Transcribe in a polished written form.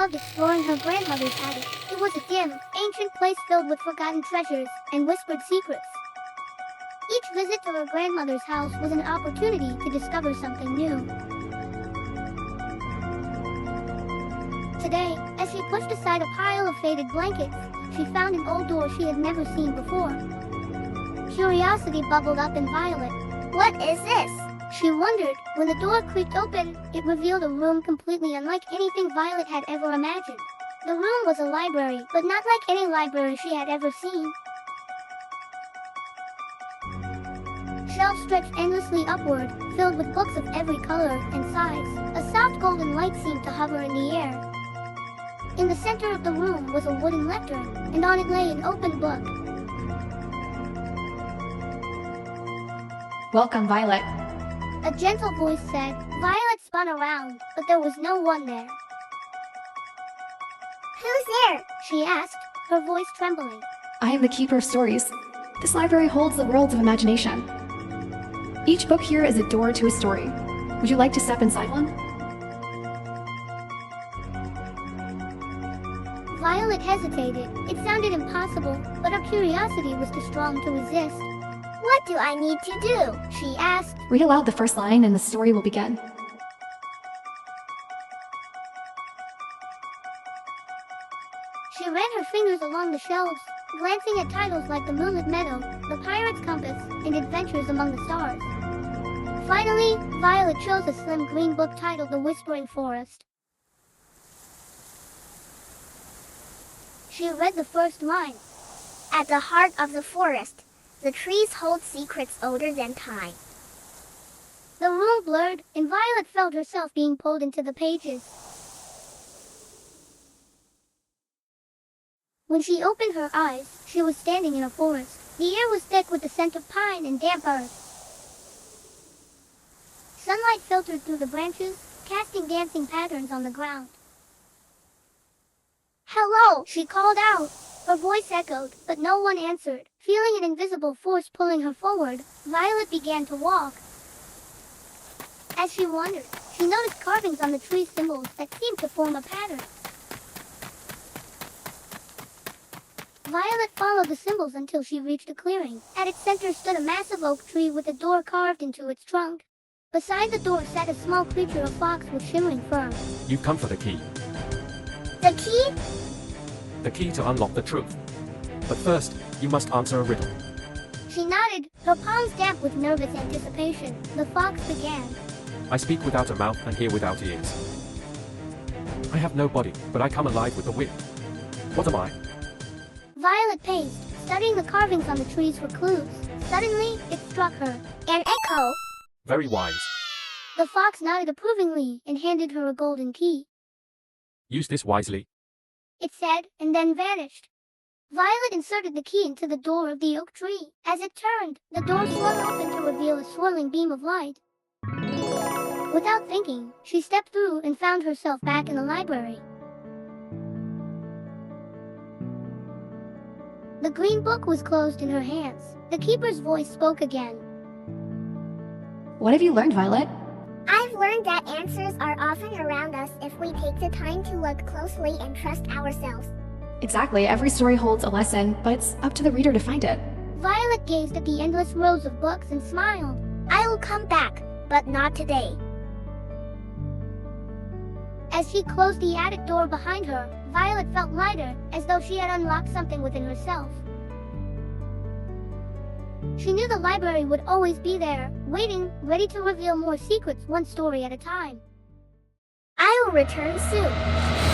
loved exploring her grandmother's attic. It was a dim, ancient place filled with forgotten treasures and whispered secrets. Each visit to her grandmother's house was an opportunity to discover something new. Today, as she pushed aside a pile of faded blankets, she found an old door she had never seen before. Curiosity bubbled up in Violet. What is this? She wondered. When the door creaked open, it revealed a room completely unlike anything Violet had ever imagined. The room was a library, but not like any library she had ever seen. Shelves stretched endlessly upward, filled with books of every color and size. A soft golden light seemed to hover in the air. In the center of the room was a wooden lectern, and on it lay an open book. Welcome, Violet. A gentle voice said. Violet spun around, but there was no one there. Who's there? She asked, her voice trembling. I am the Keeper of Stories. This library holds the worlds of imagination. Each book here is a door to a story. Would you like to step inside one? Violet hesitated. It sounded impossible, but her curiosity was too strong to resist. What do I need to do? She asked. Read aloud the first line and the story will begin. She ran her fingers along the shelves, glancing at titles like The Moonlit Meadow, The Pirate's Compass, and Adventures Among the Stars. Finally, Violet chose a slim green book titled The Whispering Forest. She read the first line. At the heart of the forest, the trees hold secrets older than time. The room blurred, and Violet felt herself being pulled into the pages. When she opened her eyes, she was standing in a forest. The air was thick with the scent of pine and damp earth. Sunlight filtered through the branches, casting dancing patterns on the ground. Hello, she called out. Her voice echoed, but no one answered. Feeling an invisible force pulling her forward, Violet began to walk. As she wandered, she noticed carvings on the tree symbols that seemed to form a pattern. Violet followed the symbols until she reached a clearing. At its center stood a massive oak tree with a door carved into its trunk. Beside the door sat a small creature, a fox with shimmering fur. You've come for the key. The key? The key to unlock the truth. But first, you must answer a riddle. She nodded, her palms damp with nervous anticipation. The fox began. I speak without a mouth and hear without ears. I have no body, but I come alive with the wind. What am I? Violet paced, studying the carvings on the trees for clues. Suddenly, it struck her. An echo. Very wise. The fox nodded approvingly and handed her a golden key. Use this wisely. It said, and then vanished. Violet inserted the key into the door of the oak tree. As it turned, the door swung open to reveal a swirling beam of light. Without thinking, she stepped through and found herself back in the library. The green book was closed in her hands. The keeper's voice spoke again. What have you learned, Violet? I've learned that answers are often around us if we take the time to look closely and trust ourselves. Exactly, every story holds a lesson, but it's up to the reader to find it. Violet gazed at the endless rows of books and smiled. I will come back, but not today. As she closed the attic door behind her, Violet felt lighter, as though she had unlocked something within herself. She knew the library would always be there, waiting, ready to reveal more secrets one story at a time. I will return soon.